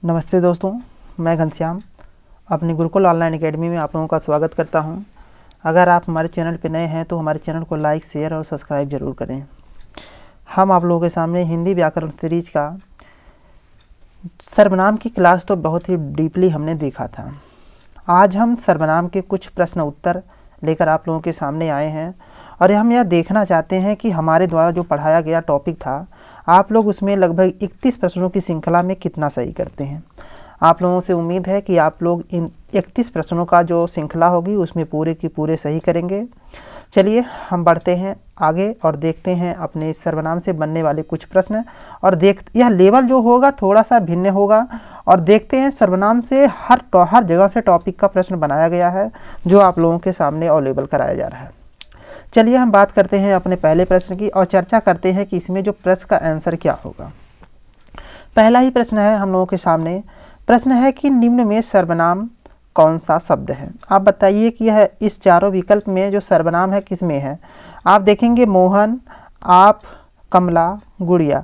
नमस्ते दोस्तों, मैं घनश्याम अपनी गुरुकुल ऑनलाइन एकेडमी में आप लोगों का स्वागत करता हूं। अगर आप हमारे चैनल पर नए हैं तो हमारे चैनल को लाइक, शेयर और सब्सक्राइब ज़रूर करें। हम आप लोगों के सामने हिंदी व्याकरण सीरीज का सर्वनाम की क्लास तो बहुत ही डीपली हमने देखा था। आज हम सर्वनाम के कुछ प्रश्न उत्तर लेकर आप लोगों के सामने आए हैं और हम यह देखना चाहते हैं कि हमारे द्वारा जो पढ़ाया गया टॉपिक था, आप लोग उसमें लगभग 31 प्रश्नों की श्रृंखला में कितना सही करते हैं। आप लोगों से उम्मीद है कि आप लोग इन 31 प्रश्नों का जो श्रृंखला होगी उसमें पूरे की पूरे सही करेंगे। चलिए हम बढ़ते हैं आगे और देखते हैं अपने सर्वनाम से बनने वाले कुछ प्रश्न और यह लेवल जो होगा थोड़ा सा भिन्न होगा और देखते हैं सर्वनाम से हर जगह से टॉपिक का प्रश्न बनाया गया है जो आप लोगों के सामने अवेलेबल कराया जा रहा है। चलिए हम बात करते हैं अपने पहले प्रश्न की और चर्चा करते हैं कि इसमें जो प्रश्न का आंसर क्या होगा। पहला ही प्रश्न है हम लोगों के सामने। प्रश्न है कि निम्न में सर्वनाम कौन सा शब्द है। आप बताइए कि यह इस चारों विकल्प में जो सर्वनाम है किस में है। आप देखेंगे मोहन, आप, कमला, गुड़िया।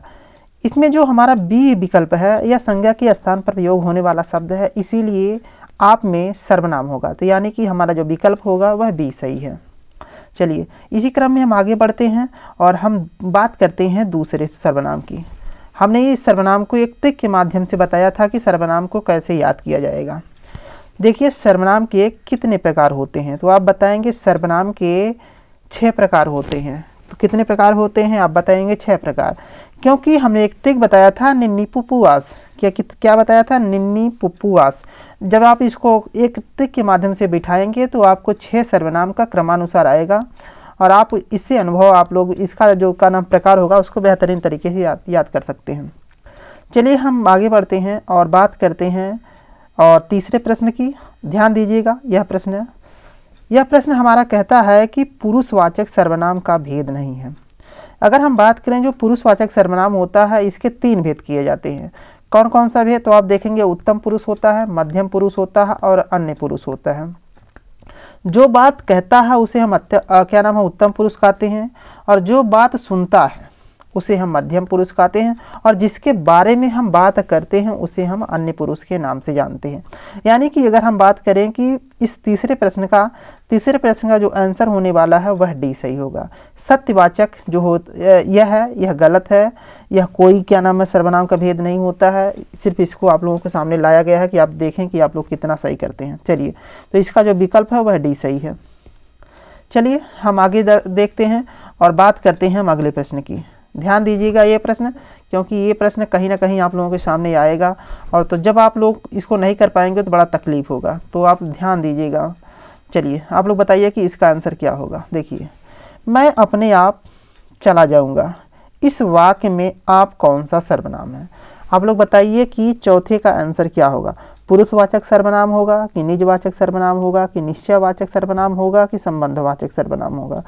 इसमें जो हमारा बी विकल्प है यह संज्ञा के स्थान पर प्रयोग होने वाला शब्द है, इसीलिए आप में सर्वनाम होगा। तो यानी कि हमारा जो विकल्प होगा वह बी सही है। चलिए इसी क्रम में हम आगे बढ़ते हैं और हम बात करते हैं दूसरे सर्वनाम की। हमने इस सर्वनाम को एक ट्रिक के माध्यम से बताया था कि सर्वनाम को कैसे याद किया जाएगा। देखिए सर्वनाम के कितने प्रकार होते हैं, तो आप बताएंगे सर्वनाम के 6 प्रकार होते हैं। तो कितने प्रकार होते हैं आप बताएंगे 6 प्रकार, क्योंकि हमने एक ट्रिक बताया था निन्नी पुपुआस। क्या बताया था? निन्नी पुपुआस। जब आप इसको एक ट्रिक के माध्यम से बिठाएंगे तो आपको 6 सर्वनाम का क्रमानुसार आएगा और आप इससे अनुभव आप लोग इसका जो का नाम प्रकार होगा उसको बेहतरीन तरीके से याद कर सकते हैं। चलिए हम आगे बढ़ते हैं और बात करते हैं और तीसरे प्रश्न की। ध्यान दीजिएगा, यह प्रश्न हमारा कहता है कि पुरुषवाचक सर्वनाम का भेद नहीं है। अगर हम बात करें जो पुरुषवाचक सर्वनाम होता है इसके 3 भेद किए जाते हैं। कौन कौन सा भेद? तो आप देखेंगे उत्तम पुरुष होता है, मध्यम पुरुष होता है और अन्य पुरुष होता है। जो बात कहता है उसे हम उत्तम पुरुष कहते हैं और जो बात सुनता है उसे हम मध्यम पुरुष कहते हैं और जिसके बारे में हम बात करते हैं उसे हम अन्य पुरुष के नाम से जानते हैं। यानी कि अगर हम बात करें कि इस तीसरे प्रश्न का जो आंसर होने वाला है वह डी सही होगा। सत्यवाचक जो यह गलत है। यह कोई सर्वनाम का भेद नहीं होता है। सिर्फ इसको आप लोगों के सामने लाया गया है कि आप देखें कि आप लोग कितना सही करते हैं। चलिए तो इसका जो विकल्प है वह डी सही है। चलिए हम आगे देखते हैं और बात करते हैं हम अगले प्रश्न की। ध्यान दीजिएगा ये प्रश्न, क्योंकि ये प्रश्न कहीं ना कहीं आप लोगों के सामने आएगा और तो जब आप लोग इसको नहीं कर पाएंगे तो बड़ा तकलीफ होगा, तो आप ध्यान दीजिएगा। चलिए आप लोग बताइए कि इसका आंसर क्या होगा। देखिए, मैं अपने आप चला जाऊंगा, इस वाक्य में आप कौन सा सर्वनाम है। आप लोग बताइए कि चौथे का आंसर क्या होगा। पुरुषवाचक सर्वनाम होगा कि निजवाचक सर्वनाम होगा कि निश्चयवाचक सर्वनाम होगा कि संबंधवाचक सर्वनाम होगा।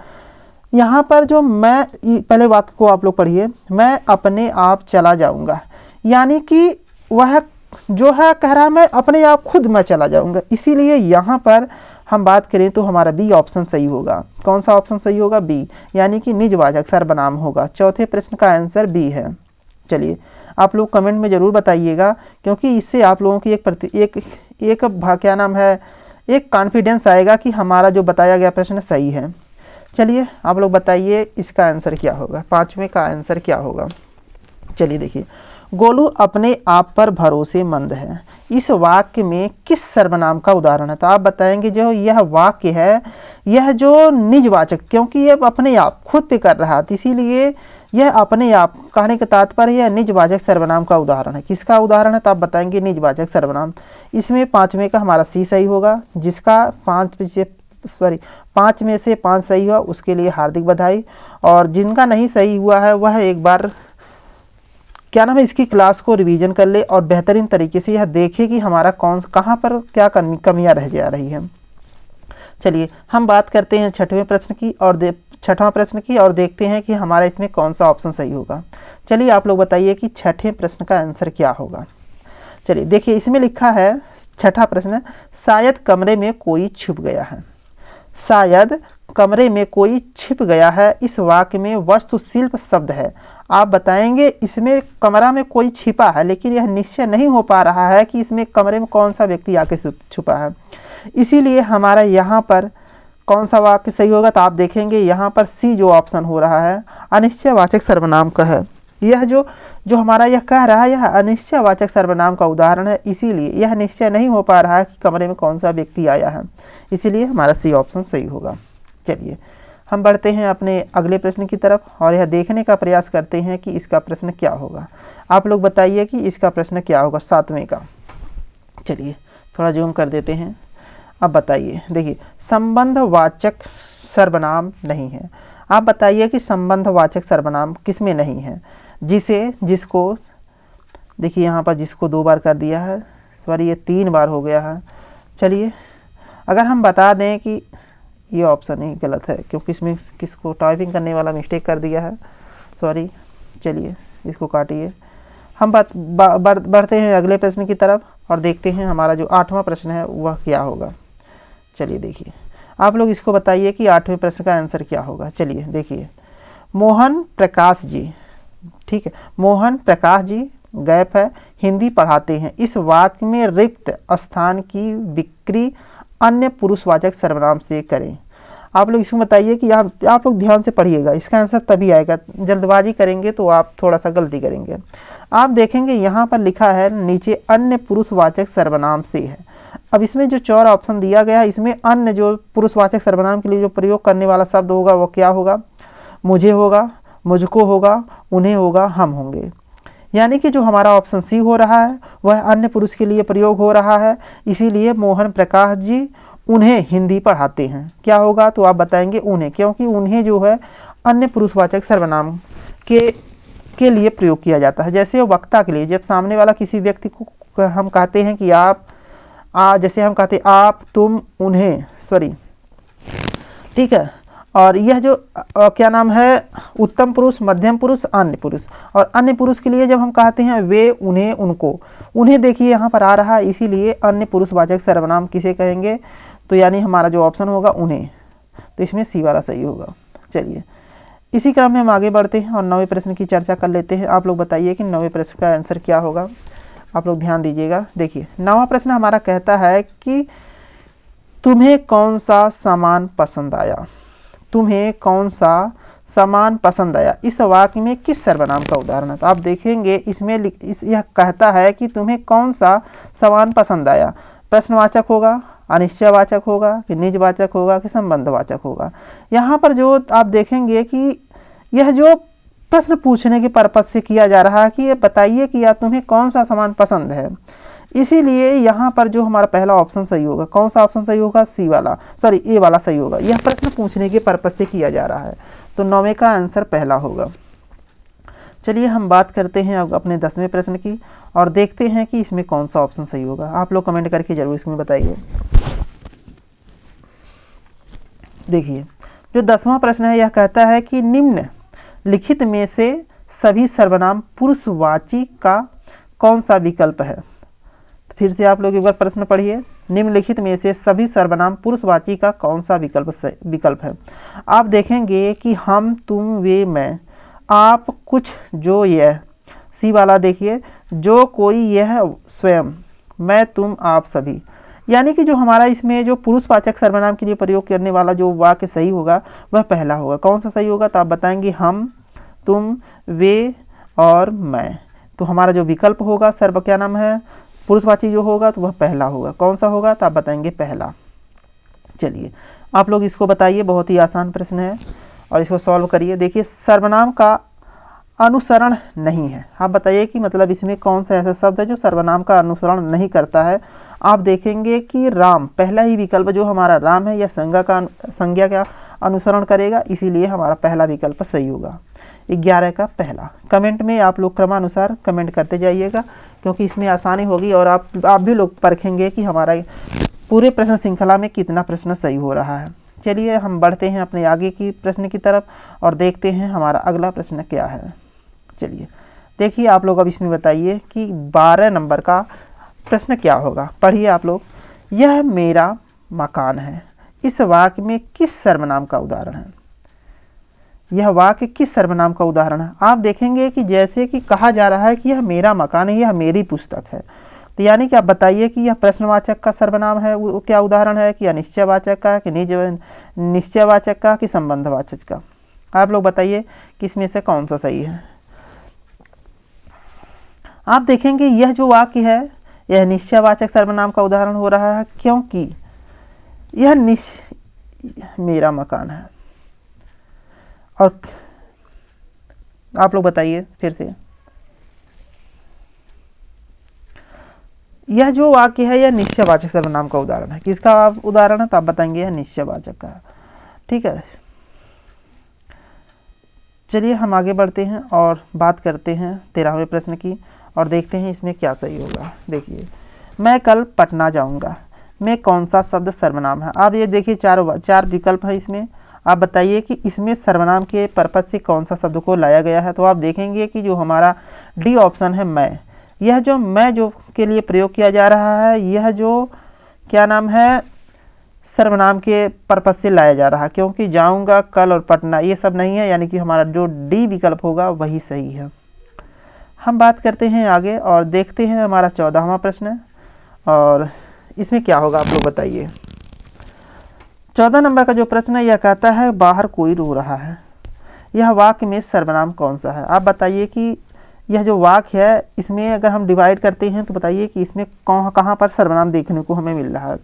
यहाँ पर जो पहले वाक्य को आप लोग पढ़िए, मैं अपने आप चला जाऊंगा, यानी कि वह जो है कह रहा है मैं अपने आप खुद मैं चला जाऊंगा, इसीलिए यहाँ पर हम बात करें तो हमारा बी ऑप्शन सही होगा। कौन सा ऑप्शन सही होगा? बी, यानी कि निजवाचक सर्वनाम होगा। चौथे प्रश्न का आंसर बी है। चलिए आप लोग कमेंट में ज़रूर बताइएगा, क्योंकि इससे आप लोगों की एक कॉन्फिडेंस आएगा कि हमारा जो बताया गया प्रश्न सही है। चलिए आप लोग बताइए इसका आंसर क्या होगा। 5वें का आंसर क्या होगा। चलिए देखिए, गोलू अपने आप पर भरोसेमंद है, इस वाक्य में किस सर्वनाम का उदाहरण है। तो आप बताएंगे जो यह वाक्य है यह जो निजवाचक, क्योंकि यह अपने आप खुद पे कर रहा था, इसीलिए यह अपने आप कहने का तात्पर्य यह निजवाचक सर्वनाम का उदाहरण है। किसका उदाहरण है? तो आप बताएंगे निजवाचक सर्वनाम। इसमें 5वें का हमारा सी सही होगा। जिसका 5 में से 5 सही हुआ उसके लिए हार्दिक बधाई, और जिनका नहीं सही हुआ है वह एक बार इसकी क्लास को रिवीजन कर ले और बेहतरीन तरीके से यह देखे कि हमारा कहाँ पर क्या कमियां रह जा रही हैं। चलिए हम बात करते हैं 6वें प्रश्न की और 6वां प्रश्न की और देखते हैं कि हमारा इसमें कौन सा ऑप्शन सही होगा। चलिए आप लोग बताइए कि 6ठे प्रश्न का आंसर क्या होगा। चलिए देखिए, इसमें लिखा है 6ठा प्रश्न, शायद कमरे में कोई छुप गया है। शायद कमरे में कोई छिप गया है, इस वाक्य में वस्तुशिल्प शब्द है। आप बताएंगे इसमें कमरा में कोई छिपा है, लेकिन यह निश्चय नहीं हो पा रहा है कि इसमें कमरे में कौन सा व्यक्ति आके छुपा है। इसीलिए हमारा यहाँ पर कौन सा वाक्य सही होगा, तो आप देखेंगे यहाँ पर सी जो ऑप्शन हो रहा है अनिश्चयवाचक सर्वनाम का है। यह जो हमारा यह कह रहा है यह अनिश्चयवाचक सर्वनाम का उदाहरण है, इसीलिए यह निश्चय नहीं हो पा रहा है कि कमरे में कौन सा व्यक्ति आया है, इसीलिए हमारा सी ऑप्शन सही होगा। चलिए हम बढ़ते हैं अपने अगले प्रश्न की तरफ और यह देखने का प्रयास करते हैं कि इसका प्रश्न क्या होगा। आप लोग बताइए कि इसका प्रश्न क्या होगा 7वें का। चलिए थोड़ा जूम कर देते हैं। अब बताइए, देखिए संबंधवाचक सर्वनाम नहीं है। आप बताइए कि संबंधवाचक सर्वनाम किसमें नहीं है, जिसको देखिए यहाँ पर जिसको 2 बार कर दिया है, सॉरी ये 3 बार हो गया है। चलिए अगर हम बता दें कि ये ऑप्शन ही गलत है क्योंकि इसमें किसको टाइपिंग करने वाला मिस्टेक कर दिया है, सॉरी। चलिए इसको काटिए। हम बढ़ते हैं अगले प्रश्न की तरफ और देखते हैं हमारा जो 8वां प्रश्न है वह क्या होगा। चलिए देखिए आप लोग इसको बताइए कि 8वें प्रश्न का आंसर क्या होगा। चलिए देखिए, मोहन प्रकाश जी, ठीक है, मोहन प्रकाश जी गैप है, हिंदी पढ़ाते हैं। इस वाक्य में रिक्त स्थान की बिक्री अन्य पुरुषवाचक सर्वनाम से करें। आप लोग इसको बताइए कि आप लोग ध्यान से पढ़िएगा, इसका आंसर तभी आएगा। जल्दबाजी करेंगे तो आप थोड़ा सा गलती करेंगे। आप देखेंगे यहाँ पर लिखा है नीचे अन्य पुरुषवाचक सर्वनाम से है। अब इसमें जो 4 ऑप्शन दिया गया है, इसमें अन्य जो पुरुषवाचक सर्वनाम के लिए जो प्रयोग करने वाला शब्द होगा वो क्या होगा, मुझे होगा, मुझको होगा, उन्हें होगा, हम होंगे। यानी कि जो हमारा ऑप्शन सी हो रहा है वह अन्य पुरुष के लिए प्रयोग हो रहा है, इसीलिए मोहन प्रकाश जी उन्हें हिंदी पढ़ाते हैं। क्या होगा, तो आप बताएंगे उन्हें, क्योंकि उन्हें जो है अन्य पुरुषवाचक सर्वनाम के लिए प्रयोग किया जाता है। जैसे वक्ता के लिए, जब सामने वाला किसी व्यक्ति को हम कहते हैं कि आप, जैसे हम कहते हैं आप, तुम, उन्हें, सॉरी, ठीक है। और यह जो क्या नाम है, उत्तम पुरुष, मध्यम पुरुष, अन्य पुरुष। और अन्य पुरुष के लिए जब हम कहते हैं वे, उन्हें, उनको, उन्हें देखिए यहाँ पर आ रहा है, इसीलिए अन्य पुरुषवाचक सर्वनाम किसे कहेंगे, तो यानी हमारा जो ऑप्शन होगा उन्हें, तो इसमें सी वाला सही होगा। चलिए इसी क्रम में हम आगे बढ़ते हैं और 9वें प्रश्न की चर्चा कर लेते हैं। आप लोग बताइए कि 9वें प्रश्न का आंसर क्या होगा। आप लोग ध्यान दीजिएगा। देखिए 9वां प्रश्न हमारा कहता है कि तुम्हें कौन सा सामान पसंद आया, तुम्हें कौन सा सामान पसंद आया, इस वाक्य में किस सर्वनाम का उदाहरण है। तो आप देखेंगे इसमें यह कहता है कि तुम्हें कौन सा सामान पसंद आया, प्रश्नवाचक होगा, अनिश्चयवाचक होगा, कि निजवाचक होगा, कि संबंधवाचक होगा। यहाँ पर जो आप देखेंगे कि यह जो प्रश्न पूछने के पर्पज से किया जा रहा है कि ये बताइए कि या तुम्हें कौन सा सामान पसंद है, इसीलिए यहाँ पर जो हमारा पहला ऑप्शन सही होगा, कौन सा ऑप्शन सही होगा, सी वाला, सॉरी ए वाला सही होगा। यह प्रश्न पूछने के पर्पज से किया जा रहा है, तो 9वें का आंसर पहला होगा। चलिए हम बात करते हैं अब अपने 10वें प्रश्न की और देखते हैं कि इसमें कौन सा ऑप्शन सही होगा। आप लोग कमेंट करके जरूर इसमें बताइए। देखिए जो 10वां प्रश्न है यह कहता है कि निम्न लिखित में से सभी सर्वनाम पुरुषवाची का कौन सा विकल्प है। तो फिर से आप लोग एक बार प्रश्न पढ़िए, निम्नलिखित में से सभी सर्वनाम पुरुषवाची का कौन सा विकल्प है। आप देखेंगे कि हम, तुम, वे, मैं, आप, कुछ, जो, यह, सी वाला देखिए, जो, कोई, यह, स्वयं, मैं, तुम, आप, सभी। यानी कि जो हमारा इसमें जो पुरुषवाचक सर्वनाम के लिए प्रयोग करने वाला जो वाक्य सही होगा वह पहला होगा। कौन सा सही होगा, तो आप बताएंगे हम, तुम, वे और मैं। तो हमारा जो विकल्प होगा सर्व क्या नाम है, पुरुषवाची जो होगा तो वह पहला होगा। कौन सा होगा, तो आप बताएंगे पहला। चलिए आप लोग इसको बताइए, बहुत ही आसान प्रश्न है और इसको सॉल्व करिए। देखिए सर्वनाम का अनुसरण नहीं है। आप बताइए कि मतलब इसमें कौन सा ऐसा शब्द है जो सर्वनाम का अनुसरण नहीं करता है। आप देखेंगे कि राम, पहला ही विकल्प जो हमारा राम है यह संज्ञा का अनुसरण करेगा, इसीलिए हमारा पहला विकल्प सही होगा। 11 का पहला। कमेंट में आप लोग क्रमानुसार कमेंट करते जाइएगा क्योंकि इसमें आसानी होगी और आप भी लोग परखेंगे कि हमारा पूरे प्रश्न श्रृंखला में कितना प्रश्न सही हो रहा है। चलिए हम बढ़ते हैं अपने आगे की प्रश्न की तरफ और देखते हैं हमारा अगला प्रश्न क्या है। चलिए देखिए आप लोग अब इसमें बताइए कि 12 नंबर का प्रश्न क्या होगा। पढ़िए आप लोग, यह मेरा मकान है, इस वाक्य में किस सर्वनाम का उदाहरण है। यह वाक्य किस सर्वनाम का उदाहरण है? आप देखेंगे कि जैसे कि कहा जा रहा है कि यह मेरा मकान है, यह मेरी पुस्तक है, तो यानी कि आप बताइए कि यह प्रश्नवाचक का सर्वनाम है, वो क्या उदाहरण है, कि अनिश्चयवाचक का, कि निश्चयवाचक का, कि संबंधवाचक का? आप लोग बताइए कि इसमें से कौन सा सही है। आप देखेंगे यह जो वाक्य है यह निश्चयवाचक सर्वनाम का उदाहरण हो रहा है, क्योंकि यह मेरा मकान है। और आप लोग बताइए फिर से, यह जो वाक्य है यह निश्चयवाचक सर्वनाम का उदाहरण है। किसका उदाहरण है? तो आप बताएंगे यह निश्चयवाचक का। ठीक है, चलिए हम आगे बढ़ते हैं और बात करते हैं 13वें प्रश्न की और देखते हैं इसमें क्या सही होगा। देखिए, मैं कल पटना जाऊंगा में कौन सा शब्द सर्वनाम है? आप ये देखिए चार विकल्प है इसमें। आप बताइए कि इसमें सर्वनाम के पर्पज से कौन सा शब्द को लाया गया है। तो आप देखेंगे कि जो हमारा डी ऑप्शन है मैं, यह जो मैं जो के लिए प्रयोग किया जा रहा है, यह जो क्या नाम है सर्वनाम के पर्पज से लाया जा रहा है, क्योंकि जाऊंगा, कल और पटना ये सब नहीं है, यानी कि हमारा जो डी विकल्प होगा वही सही है। हम बात करते हैं आगे और देखते हैं हमारा 14वां प्रश्न और इसमें क्या होगा आप लोग बताइए। 14 नंबर का जो प्रश्न है यह कहता है बाहर कोई रो रहा है। यह वाक्य में सर्वनाम कौन सा है? आप बताइए कि यह जो वाक्य है इसमें अगर हम डिवाइड करते हैं तो बताइए कि इसमें कहाँ पर सर्वनाम देखने को हमें मिल रहा है।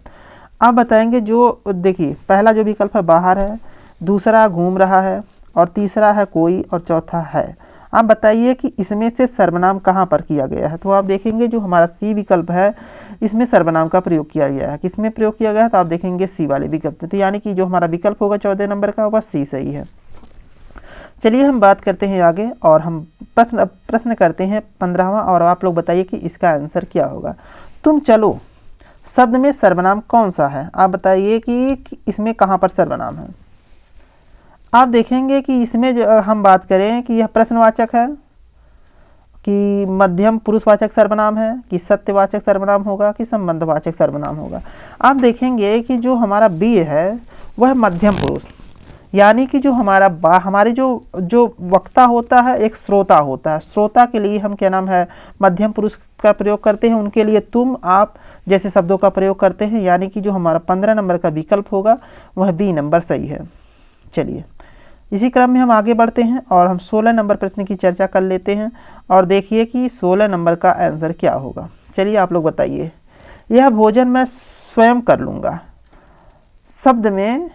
आप बताएंगे जो देखिए पहला जो विकल्प है बाहर है, दूसरा घूम रहा है और तीसरा है कोई और चौथा है। आप बताइए कि इसमें से सर्वनाम कहाँ पर किया गया है। तो आप देखेंगे जो हमारा सी विकल्प है इसमें सर्वनाम का प्रयोग किया गया है। किसमें प्रयोग किया गया है? तो आप देखेंगे सी वाले विकल्प में। तो यानी कि जो हमारा विकल्प होगा 14 नंबर का वह सी सही है। चलिए हम बात करते हैं आगे और हम प्रश्न करते हैं 15वां और आप लोग बताइए कि इसका आंसर क्या होगा। तुम चलो शब्द में सर्वनाम कौन सा है? आप बताइए कि इसमें कहाँ पर सर्वनाम है। आप देखेंगे कि इसमें जो हम बात करें कि यह प्रश्नवाचक है, कि मध्यम पुरुषवाचक सर्वनाम है, कि सत्यवाचक सर्वनाम होगा, कि संबंधवाचक सर्वनाम होगा। आप देखेंगे कि जो हमारा बी है वह मध्यम पुरुष, यानी कि जो हमारे जो वक्ता होता है एक श्रोता होता है। श्रोता के लिए हम क्या नाम है मध्यम पुरुष का प्रयोग करते हैं, उनके लिए तुम आप जैसे शब्दों का प्रयोग करते हैं, यानी कि जो हमारा 15 नंबर का विकल्प होगा वह बी नंबर सही है। चलिए इसी क्रम में हम आगे बढ़ते हैं और हम 16 नंबर प्रश्न की चर्चा कर लेते हैं और देखिए कि 16 नंबर का आंसर क्या होगा। चलिए आप लोग बताइए, यह भोजन मैं स्वयं कर लूँगा शब्द में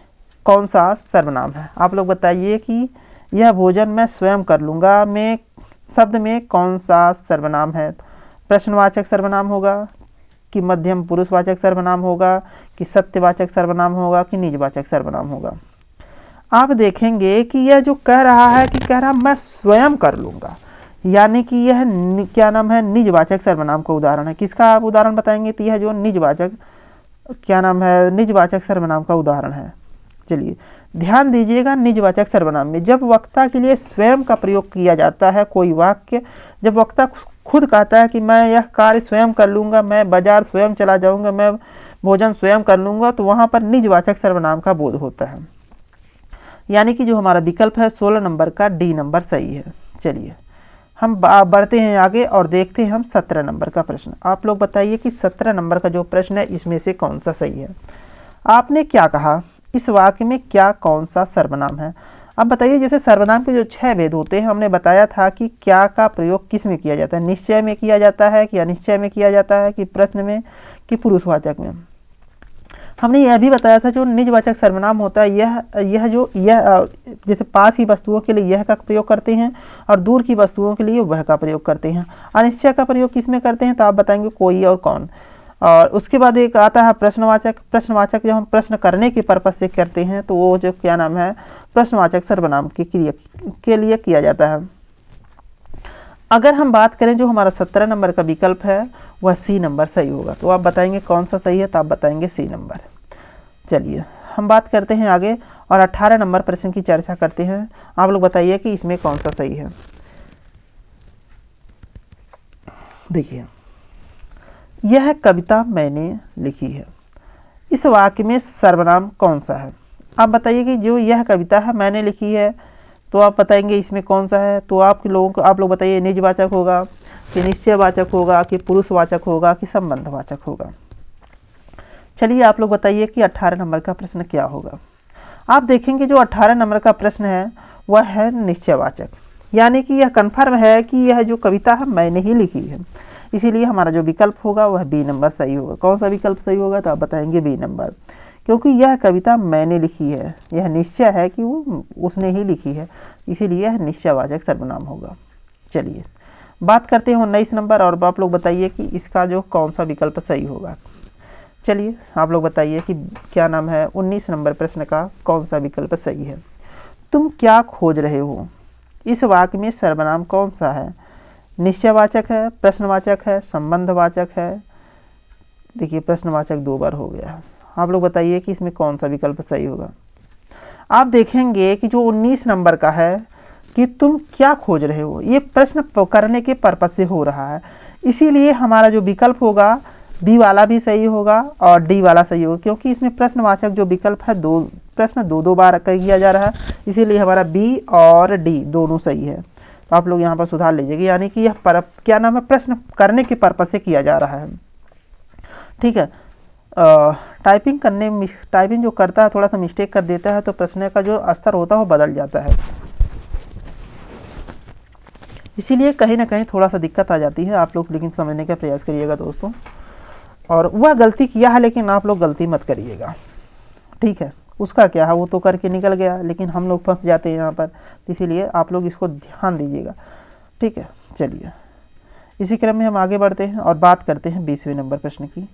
कौन सा सर्वनाम है? आप लोग बताइए कि यह भोजन मैं स्वयं कर लूँगा में शब्द में कौन सा सर्वनाम है? प्रश्नवाचक सर्वनाम होगा, कि मध्यम पुरुषवाचक सर्वनाम होगा, कि सत्यवाचक सर्वनाम होगा, कि निजवाचक सर्वनाम होगा? आप देखेंगे कि यह जो कह रहा है कि कह रहा मैं स्वयं कर लूँगा, यानी कि यह क्या नाम है निजवाचक सर्वनाम का उदाहरण है। किसका आप उदाहरण बताएंगे? तो यह जो निजवाचक क्या नाम है निजवाचक सर्वनाम का उदाहरण है। चलिए ध्यान दीजिएगा, निजवाचक सर्वनाम में जब वक्ता के लिए स्वयं का प्रयोग किया जाता है कोई वाक्य, जब वक्ता खुद कहता है कि मैं यह कार्य स्वयं कर लूँगा, मैं बाजार स्वयं चला जाऊँगा, मैं भोजन स्वयं कर लूँगा, तो वहाँ पर निजवाचक सर्वनाम का बोध होता है। यानी कि जो हमारा विकल्प है 16 नंबर का डी नंबर सही है। चलिए हम बढ़ते हैं आगे और देखते हैं हम 17 नंबर का प्रश्न। आप लोग बताइए कि 17 नंबर का जो प्रश्न है इसमें से कौन सा सही है। आपने क्या कहा, इस वाक्य में क्या कौन सा सर्वनाम है? अब बताइए, जैसे सर्वनाम के जो 6 भेद होते हैं हमने बताया था कि क्या का प्रयोग किस में किया जाता है, निश्चय में किया जाता है, कि अनिश्चय में किया जाता है, कि प्रश्न में, कि पुरुषवाचक में। हमने यह भी बताया था जो निजवाचक सर्वनाम होता है यह जैसे पास की वस्तुओं के लिए यह का प्रयोग करते हैं और दूर की वस्तुओं के लिए वह का प्रयोग करते हैं। अनिश्चय का प्रयोग किस में करते हैं? तो आप बताएंगे कोई और कौन। और उसके बाद एक आता है प्रश्नवाचक। प्रश्नवाचक जब हम प्रश्न करने के पर्पज से करते हैं तो वो जो क्या नाम है प्रश्नवाचक सर्वनाम की क्रिया के लिए किया जाता है। अगर हम बात करें जो हमारा 17 नंबर का विकल्प है वह सी नंबर सही होगा। तो आप बताएंगे कौन सा सही है? तो आप बताएंगे सी नंबर। चलिए हम बात करते हैं आगे और 18 नंबर प्रश्न की चर्चा करते हैं। आप लोग बताइए कि इसमें कौन सा सही है। देखिए, यह कविता मैंने लिखी है, इस वाक्य में सर्वनाम कौन सा है? आप बताइए कि जो यह कविता है मैंने लिखी है, तो आप बताएंगे इसमें कौन सा है। तो आप लोग बताइए, निजवाचक होगा कि निश्चयवाचक होगा कि पुरुषवाचक होगा कि संबंधवाचक होगा। चलिए आप लोग बताइए कि 18 नंबर का प्रश्न क्या होगा। आप देखेंगे जो 18 नंबर का प्रश्न है वह है निश्चयवाचक, यानी कि यह कन्फर्म है कि यह जो कविता है मैंने ही लिखी है, इसीलिए हमारा जो विकल्प होगा वह बी नंबर सही होगा। कौन सा विकल्प सही होगा, तो आप बताएंगे बी नंबर, क्योंकि यह कविता मैंने लिखी है, यह निश्चय है कि वो उसने ही लिखी है, इसीलिए यह निश्चयवाचक सर्वनाम होगा। चलिए बात करते हैं 19 नंबर, और आप लोग बताइए कि इसका जो कौन सा विकल्प सही होगा। चलिए आप लोग बताइए कि क्या नाम है 19 नंबर प्रश्न का कौन सा विकल्प सही है। तुम क्या खोज रहे हो, इस वाक्य में सर्वनाम कौन सा है, निश्चयवाचक है, प्रश्नवाचक है, संबंधवाचक है। देखिए प्रश्नवाचक 2 बार हो गया। आप लोग बताइए कि इसमें कौन सा विकल्प सही होगा। आप देखेंगे कि जो 19 नंबर का है कि तुम क्या खोज रहे हो, ये प्रश्न करने के पर्पज से हो रहा है, इसीलिए हमारा जो विकल्प होगा बी वाला भी सही होगा और डी वाला सही होगा, क्योंकि इसमें प्रश्नवाचक जो विकल्प है प्रश्न दो बार किया जा रहा है, इसीलिए हमारा बी और डी दोनों सही है। तो आप लोग यहाँ पर सुधार लीजिएगा, यानी कि यह क्या नाम है प्रश्न करने के पर्पज से किया जा रहा है। ठीक है, टाइपिंग जो करता है थोड़ा सा मिस्टेक कर देता है तो प्रश्न का जो स्तर होता है वो बदल जाता है, इसीलिए कहीं ना कहीं थोड़ा सा दिक्कत आ जाती है। आप लोग लेकिन समझने का प्रयास करिएगा दोस्तों, और वह गलती किया है लेकिन आप लोग गलती मत करिएगा। ठीक है, उसका क्या है वो तो करके निकल गया, लेकिन हम लोग फंस जाते हैं यहाँ पर, इसीलिए आप लोग इसको ध्यान दीजिएगा। ठीक है, चलिए इसी क्रम में हम आगे बढ़ते हैं और बात करते हैं 20वें नंबर प्रश्न की।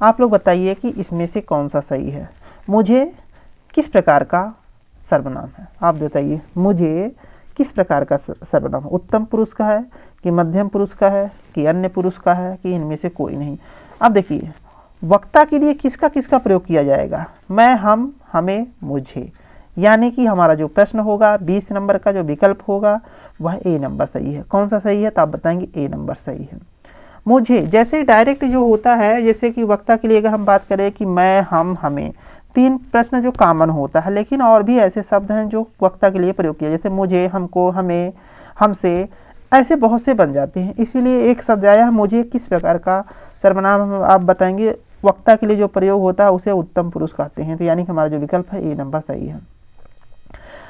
आप लोग बताइए कि इसमें से कौन सा सही है। मुझे किस प्रकार का सर्वनाम है, आप बताइए मुझे किस प्रकार का सर्वनाम, उत्तम पुरुष का है कि मध्यम पुरुष का है कि अन्य पुरुष का है कि इनमें से कोई नहीं। अब देखिए वक्ता के लिए किसका किसका प्रयोग किया जाएगा, मैं, हम, हमें, मुझे, यानी कि हमारा जो प्रश्न होगा 20 नंबर का जो विकल्प होगा वह ए नंबर सही है। कौन सा सही है, तो आप बताएंगे ए नंबर सही है। मुझे जैसे डायरेक्ट जो होता है, जैसे कि वक्ता के लिए अगर हम बात करें कि मैं, हम, हमें, 3 प्रश्न जो कॉमन होता है, लेकिन और भी ऐसे शब्द हैं जो वक्ता के लिए प्रयोग किया, जैसे मुझे, हमको, हमें, हमसे, ऐसे बहुत से बन जाते हैं, इसीलिए एक शब्द आया है मुझे किस प्रकार का सर्वनाम, आप बताएंगे वक्ता के लिए जो प्रयोग होता है उसे उत्तम पुरुष कहते हैं, तो यानी कि हमारा जो विकल्प है ए नंबर सही है।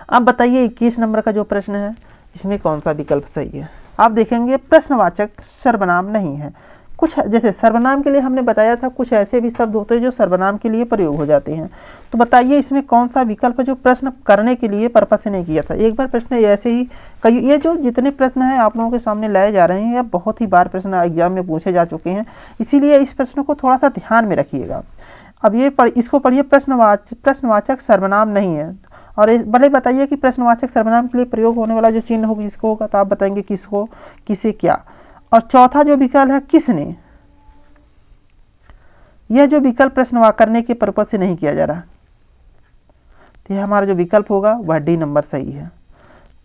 अब बताइए 21 नंबर का जो प्रश्न है इसमें कौन सा विकल्प सही है। आप देखेंगे प्रश्नवाचक सर्वनाम नहीं है, कुछ जैसे सर्वनाम के लिए हमने बताया था कुछ ऐसे भी शब्द होते हैं जो सर्वनाम के लिए प्रयोग हो जाते हैं, तो बताइए इसमें कौन सा विकल्प जो प्रश्न करने के लिए पर्पस से नहीं किया था। एक बार प्रश्न ऐसे ही कई, ये जो जितने प्रश्न हैं आप लोगों के सामने लाए जा रहे हैं, या बहुत ही बार प्रश्न एग्जाम में पूछे जा चुके हैं, इसीलिए इस प्रश्न को थोड़ा सा ध्यान में रखिएगा। अब ये इसको पढ़िए, प्रश्नवाचक सर्वनाम नहीं है, और भले बताइए कि प्रश्नवाचक सर्वनाम के लिए प्रयोग होने वाला जो चिन्ह होगा किसको होगा, तो आप बताएंगे किसको, किसे, क्या। और चौथा जो विकल्प है किसने, यह जो विकल्प प्रश्न करने के पर्पज से नहीं किया जा रहा, तो यह हमारा जो विकल्प होगा वह डी नंबर सही है।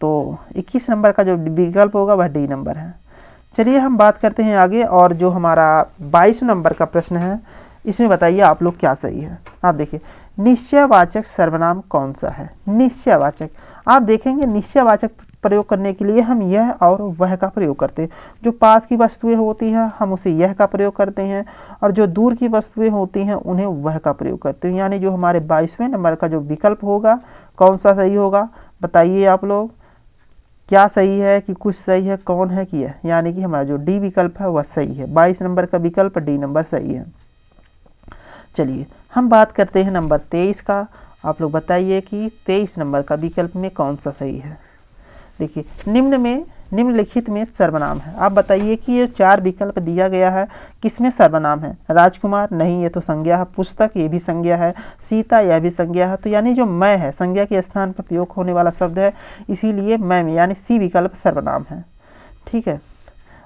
तो 21 नंबर का जो विकल्प होगा वह डी नंबर है। चलिए हम बात करते हैं आगे, और जो हमारा 22 नंबर का प्रश्न है इसमें बताइए आप लोग क्या सही है। आप देखिए निश्चयवाचक सर्वनाम कौन सा है, निश्चयवाचक। आप देखेंगे निश्चयवाचक प्रयोग करने के लिए हम यह और वह का प्रयोग करते हैं, जो पास की वस्तुएं होती हैं हम उसे यह का प्रयोग करते हैं, और जो दूर की वस्तुएं होती हैं उन्हें वह का प्रयोग करते हैं। यानी जो हमारे 22वें नंबर का जो विकल्प होगा कौन सा सही होगा, बताइए आप लोग क्या सही है कि कुछ सही है, कौन है कि है, यानी कि हमारा जो डी विकल्प है वह सही है। 22 नंबर का विकल्प डी नंबर सही है। चलिए हम बात करते हैं नंबर 23 का। आप लोग बताइए कि 23 नंबर का विकल्प में कौन सा सही है। देखिए निम्नलिखित में सर्वनाम है, आप बताइए कि ये 4 विकल्प दिया गया है किसमें सर्वनाम है। राजकुमार नहीं, ये तो संज्ञा है। पुस्तक ये भी संज्ञा है। सीता यह भी संज्ञा है। तो यानी जो मैं है संज्ञा के स्थान पर प्रयोग होने वाला शब्द है, इसीलिए मैं में यानी सी विकल्प सर्वनाम है। ठीक है,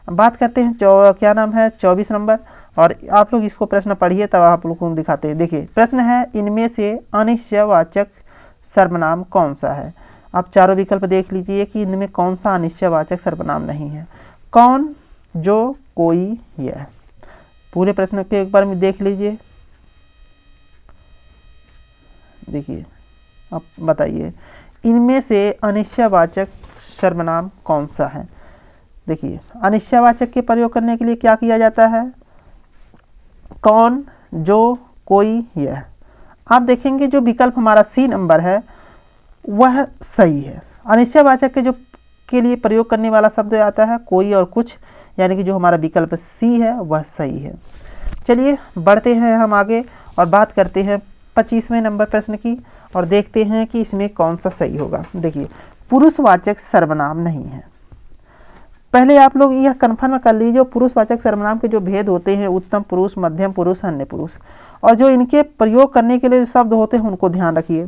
बात करते हैं क्या नाम है 24 नंबर, और आप लोग इसको प्रश्न पढ़िए तब आप लोग को दिखाते हैं। देखिए प्रश्न है इनमें से अनिश्चयवाचक सर्वनाम कौन सा है। आप चारों विकल्प देख लीजिए कि इनमें कौन सा अनिश्चयवाचक सर्वनाम नहीं है। कौन, जो, कोई, यह। पूरे प्रश्न के एक बार में देख लीजिए। देखिए आप बताइए इनमें से अनिश्चयवाचक सर्वनाम कौन सा है? देखिए, अनिश्चयवाचक के प्रयोग करने के लिए क्या किया जाता है? कौन, जो, कोई, यह। आप देखेंगे जो विकल्प हमारा सी नंबर है वह सही है। अनिश्चयवाचक के लिए प्रयोग करने वाला शब्द आता है कोई और कुछ, यानी कि जो हमारा विकल्प सी है वह सही है। चलिए बढ़ते हैं हम आगे और बात करते हैं 25वें नंबर प्रश्न की और देखते हैं कि इसमें कौन सा सही होगा। देखिए, पुरुषवाचक सर्वनाम नहीं है। पहले आप लोग यह कन्फर्म कर लीजिए, पुरुषवाचक सर्वनाम के जो भेद होते हैं उत्तम पुरुष, मध्यम पुरुष, अन्य पुरुष, और जो इनके प्रयोग करने के लिए जो शब्द होते हैं उनको ध्यान रखिए।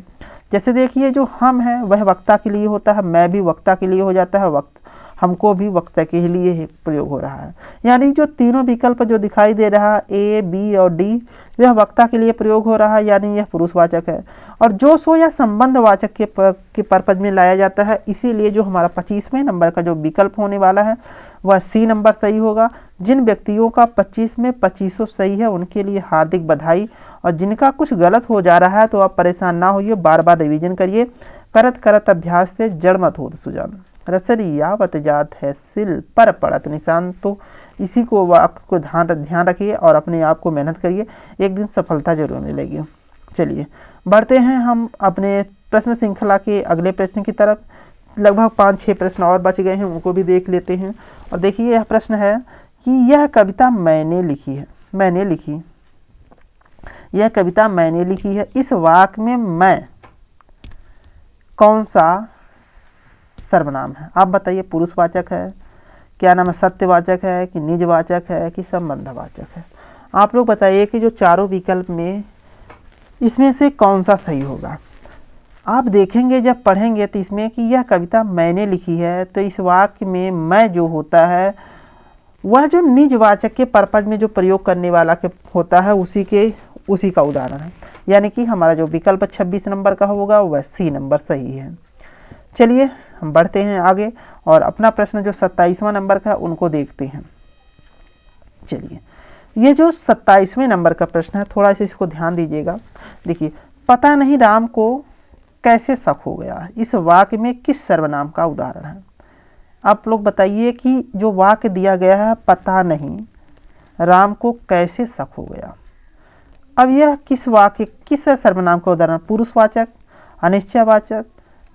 जैसे देखिए, जो हम है वह वक्ता के लिए होता है, मैं भी वक्ता के लिए हो जाता है, वक्त हमको भी वक्ता के लिए ही प्रयोग हो रहा है। यानी जो तीनों विकल्प जो दिखाई दे रहा है ए, बी और डी, यह वक्ता के लिए प्रयोग हो रहा है, यानी यह पुरुषवाचक है। और जो सो या संबंधवाचक के पर्पज में लाया जाता है, इसीलिए जो हमारा 25वें नंबर का जो विकल्प होने वाला है वह सी नंबर सही होगा। जिन व्यक्तियों का 25 में 25 सही है उनके लिए हार्दिक बधाई, और जिनका कुछ गलत हो जा रहा है तो आप परेशान ना होइए, बार बार रिवीजन करिए। करत करत अभ्यास से जड़ मत हो सुजान, रसरी यावत जात है सिल पर पड़त निशान। तो इसी को आपको ध्यान रखिए और अपने आप को मेहनत करिए, एक दिन सफलता जरूर मिलेगी। चलिए बढ़ते हैं हम अपने प्रश्न श्रृंखला के अगले प्रश्न की तरफ। लगभग 5-6 प्रश्न और बच गए हैं, उनको भी देख लेते हैं। और देखिए, यह प्रश्न है कि यह कविता मैंने लिखी है। मैंने लिखी, यह कविता मैंने लिखी है। इस वाक्य में मैं कौन सा सर्वनाम है? आप बताइए, पुरुषवाचक है, क्या नाम है, सत्यवाचक है कि निजवाचक है कि संबंधवाचक है? आप लोग बताइए कि जो चारों विकल्प में इसमें से कौन सा सही होगा। आप देखेंगे जब पढ़ेंगे तो इसमें कि यह कविता मैंने लिखी है, तो इस वाक्य में मैं जो होता है वह जो निजवाचक के पर्पज में जो प्रयोग करने वाला के होता है उसी का उदाहरण है। यानी कि हमारा जो विकल्प 26 नंबर का होगा वह सी नंबर सही है। चलिए हम बढ़ते हैं आगे और अपना प्रश्न जो 27वां नंबर का उनको देखते हैं। चलिए, ये जो 27वें नंबर का प्रश्न है, थोड़ा सा इसको ध्यान दीजिएगा। देखिए, पता नहीं राम को कैसे शक हो गया, इस वाक्य में किस सर्वनाम का उदाहरण है? आप लोग बताइए कि जो वाक्य दिया गया है, पता नहीं राम को कैसे शक हो गया, अब यह किस वाक्य, किस सर्वनाम का उदाहरण? पुरुषवाचक, अनिश्चयवाचक,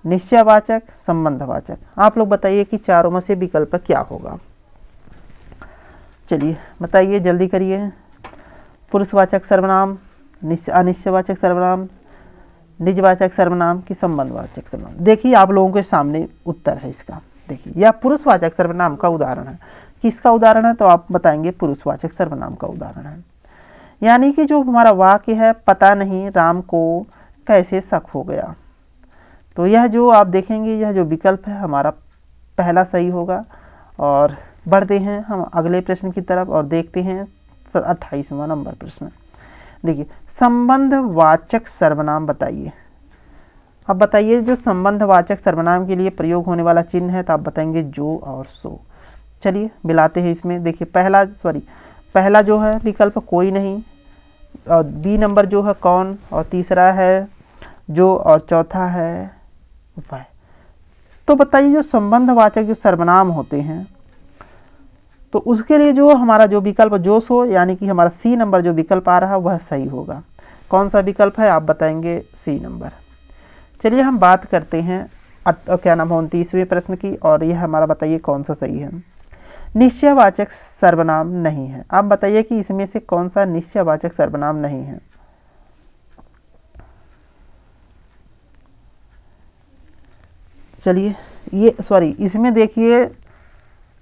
निश्चयवाचक, संबंधवाचक? आप लोग बताइए कि चारों में से विकल्प क्या होगा। चलिए बताइए, जल्दी करिए। पुरुषवाचक सर्वनाम, अनिश्चयवाचक सर्वनाम, निजवाचक सर्वनाम कि संबंधवाचक सर्वनाम? देखिए, आप लोगों के सामने उत्तर है इसका। देखिए, यह पुरुषवाचक सर्वनाम का उदाहरण है। किसका उदाहरण है? तो आप बताएंगे पुरुषवाचक सर्वनाम का उदाहरण है। यानी कि जो हमारा वाक्य है, पता नहीं राम को कैसे शक हो गया, तो यह जो आप देखेंगे, यह जो विकल्प है हमारा पहला सही होगा। और बढ़ते हैं हम अगले प्रश्न की तरफ और देखते हैं 28वां नंबर प्रश्न। देखिए, संबंधवाचक सर्वनाम बताइए। अब बताइए, जो संबंधवाचक सर्वनाम के लिए प्रयोग होने वाला चिन्ह है, तो आप बताएंगे जो और सो। चलिए मिलाते हैं इसमें। देखिए, पहला जो है विकल्प कोई नहीं, और बी नंबर जो है कौन, और तीसरा है जो, और चौथा है वह। तो बताइए, जो संबंधवाचक जो सर्वनाम होते हैं तो उसके लिए जो हमारा जो विकल्प जो सो, यानी कि हमारा सी नंबर जो विकल्प आ रहा है वह सही होगा। कौन सा विकल्प है? आप बताएंगे सी नंबर। चलिए हम बात करते हैं क्या नाम है 29वें प्रश्न की, और यह हमारा बताइए कौन सा सही है। निश्चयवाचक सर्वनाम नहीं है। आप बताइए कि इसमें से कौन सा निश्चयवाचक सर्वनाम नहीं है। चलिए, इसमें देखिए,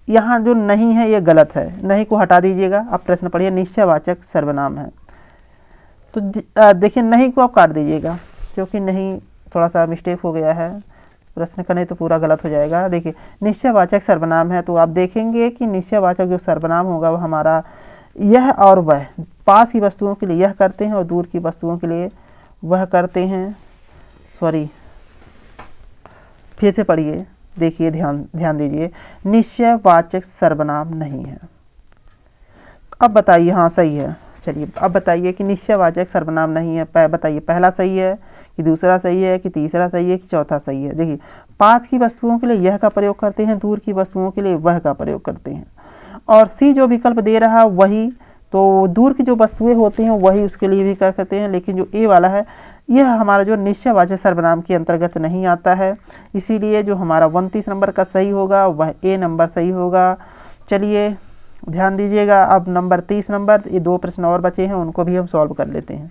यहाँ जो नहीं है ये गलत है, नहीं को हटा दीजिएगा। आप प्रश्न पढ़िए, निश्चयवाचक सर्वनाम है, तो देखिए नहीं को आप काट दीजिएगा, क्योंकि नहीं थोड़ा सा मिस्टेक हो गया है प्रश्न का, नहीं तो पूरा गलत हो जाएगा। देखिए, निश्चयवाचक सर्वनाम है, तो आप देखेंगे कि निश्चयवाचक जो सर्वनाम होगा वह हमारा यह और वह, पास की वस्तुओं के लिए यह करते हैं और दूर की वस्तुओं के लिए वह करते हैं। फिर से पढ़िए, देखिए, ध्यान दीजिए, निश्चयवाचक सर्वनाम नहीं है। अब बताइए, हाँ सही है। चलिए अब बताइए कि निश्चयवाचक सर्वनाम नहीं है। बताइए पहला सही है कि दूसरा सही है, कि तीसरा सही है, कि चौथा सही है। देखिए, पास की वस्तुओं के लिए यह का प्रयोग करते हैं, दूर की वस्तुओं के लिए वह का प्रयोग करते हैं। और सी जो विकल्प दे रहा वही, तो दूर की जो वस्तुएं होती हैं वही उसके लिए भी कर सकते हैं, लेकिन जो ए वाला है यह हमारा जो निश्चयवाचक सर्वनाम के अंतर्गत नहीं आता है, इसीलिए जो हमारा 29 नंबर का सही होगा वह ए नंबर सही होगा। चलिए ध्यान दीजिएगा। अब नंबर 30 नंबर, ये 2 प्रश्न और बचे हैं, उनको भी हम सॉल्व कर लेते हैं।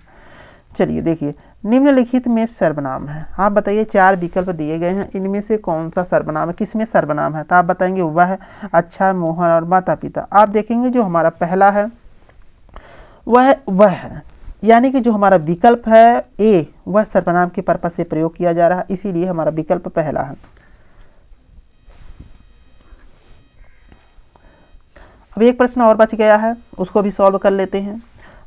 चलिए देखिए, निम्नलिखित में सर्वनाम है, आप बताइए 4 विकल्प दिए गए हैं, इनमें से कौन सा सर्वनाम है, किसमें सर्वनाम है? तो आप बताएंगे वह, अच्छा, मोहन और माता पिता। आप देखेंगे जो हमारा पहला है वह है, यानी कि जो हमारा विकल्प है ए वह सर्वनाम के पर्पस से प्रयोग किया जा रहा है, इसीलिए हमारा विकल्प पहला है। अब एक प्रश्न और बच गया है, उसको भी सॉल्व कर लेते हैं।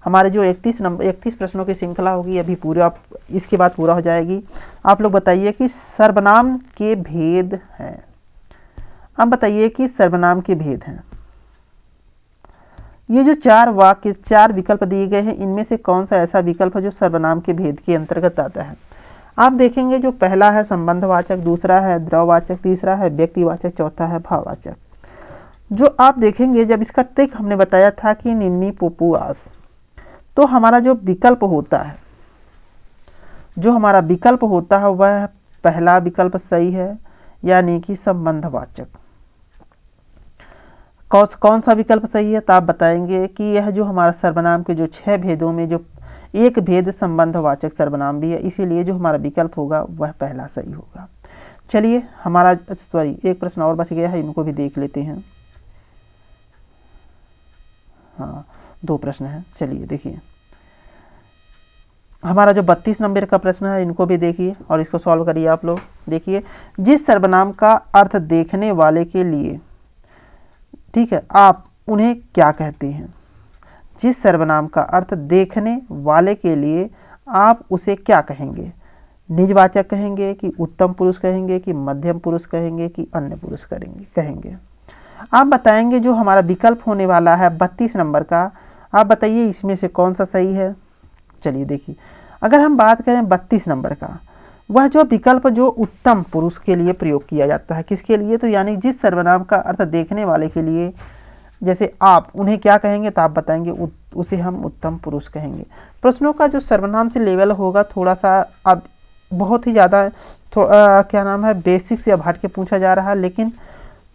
हमारे जो 31 प्रश्नों की श्रृंखला होगी अभी पूरा, इसके बाद पूरा हो जाएगी। आप लोग बताइए कि सर्वनाम के भेद हैं। अब बताइए कि सर्वनाम के भेद हैं। ये जो 4 विकल्प दिए गए हैं, इनमें से कौन सा ऐसा विकल्प है जो सर्वनाम के भेद के अंतर्गत आता है? आप देखेंगे जो पहला है संबंधवाचक, दूसरा है द्रववाचक, तीसरा है व्यक्तिवाचक, चौथा है भाववाचक। जो आप देखेंगे जब इसका ट्रिक हमने बताया था कि निन्नी पुपू आस, तो हमारा जो विकल्प होता है, वह पहला विकल्प सही है, यानी कि संबंधवाचक। कौन सा विकल्प सही है? तो आप बताएंगे कि यह जो हमारा सर्वनाम के जो 6 भेदों में जो एक भेद संबंधवाचक सर्वनाम भी है, इसीलिए जो हमारा विकल्प होगा वह पहला सही होगा। चलिए हमारा एक प्रश्न और बच गया है, इनको भी देख लेते हैं। हाँ, 2 प्रश्न हैं। चलिए देखिए, हमारा जो 32 नंबर का प्रश्न है, इनको भी देखिए और इसको सॉल्व करिए आप लोग। देखिए, जिस सर्वनाम का अर्थ देखने वाले के लिए, ठीक है, आप उन्हें क्या कहते हैं? जिस सर्वनाम का अर्थ देखने वाले के लिए आप उसे क्या कहेंगे? निजवाचक कहेंगे, कि उत्तम पुरुष कहेंगे, कि मध्यम पुरुष कहेंगे, कि अन्य पुरुष कहेंगे? आप बताएंगे जो हमारा विकल्प होने वाला है 32 नंबर का, आप बताइए इसमें से कौन सा सही है। चलिए देखिए, अगर हम बात करें 32 नंबर का, वह जो विकल्प जो उत्तम पुरुष के लिए प्रयोग किया जाता है, किसके लिए? तो यानी जिस सर्वनाम का अर्थ देखने वाले के लिए, जैसे आप उन्हें क्या कहेंगे, तो आप बताएंगे उसे हम उत्तम पुरुष कहेंगे। प्रश्नों का जो सर्वनाम से लेवल होगा थोड़ा सा अब बहुत ही ज़्यादा क्या नाम है, बेसिक से अब हट के पूछा जा रहा है, लेकिन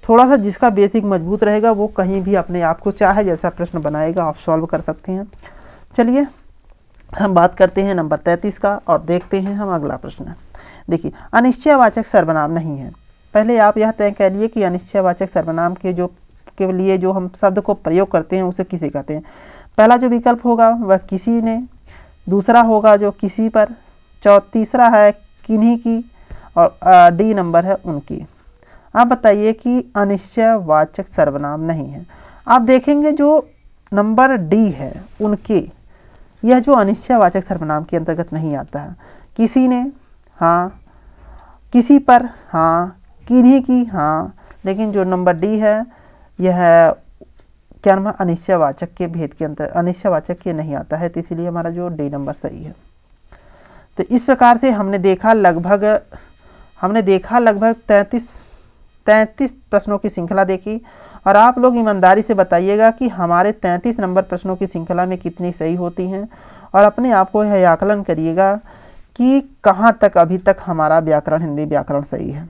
थोड़ा सा जिसका बेसिक मजबूत रहेगा वो कहीं भी अपने आप को चाहे जैसा प्रश्न बनाएगा, आप सॉल्व कर सकते हैं। चलिए हम बात करते हैं नंबर 33 का और देखते हैं हम अगला प्रश्न। देखिए, अनिश्चयवाचक सर्वनाम नहीं है। पहले आप यह तय कर लिए कि अनिश्चयवाचक सर्वनाम के लिए जो हम शब्द को प्रयोग करते हैं उसे किसे कहते हैं। पहला जो विकल्प होगा वह किसी ने, दूसरा होगा जो किसी पर, तीसरा है किन्हीं की, और डी नंबर है उनकी। आप बताइए कि अनिश्चयवाचक सर्वनाम नहीं है। आप देखेंगे जो नंबर डी है उनके, यह जो अनिश्चयवाचक सर्वनाम के अंतर्गत नहीं आता है। किसी ने, हाँ, किसी पर, हाँ, किन्हीं की, हाँ, लेकिन जो नंबर डी है यह क्या नाम है, अनिश्चयवाचक के भेद के अंतर, अनिश्चयवाचक के नहीं आता है, तो इसलिए हमारा जो डी नंबर सही है। तो इस प्रकार से हमने देखा लगभग 33 प्रश्नों की श्रृंखला देखी, और आप लोग ईमानदारी से बताइएगा कि हमारे 33 नंबर प्रश्नों की श्रृंखला में कितनी सही होती हैं, और अपने आप को यह आकलन करिएगा कि कहाँ तक अभी तक हमारा व्याकरण, हिंदी व्याकरण सही है।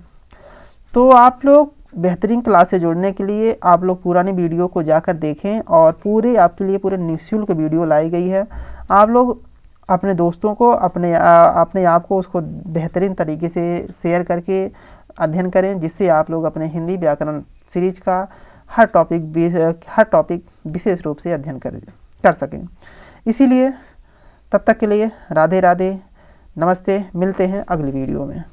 तो आप लोग बेहतरीन क्लास से जुड़ने के लिए आप लोग पुरानी वीडियो को जाकर देखें, और पूरे आपके लिए पूरे निःशुल्क वीडियो लाई गई है। आप लोग अपने दोस्तों को, अपने आप को उसको बेहतरीन तरीके से शेयर करके अध्ययन करें, जिससे आप लोग अपने हिंदी व्याकरण सीरीज का हर टॉपिक विशेष रूप से अध्ययन कर सकें। इसीलिए तब तक के लिए राधे राधे, नमस्ते, मिलते हैं अगली वीडियो में।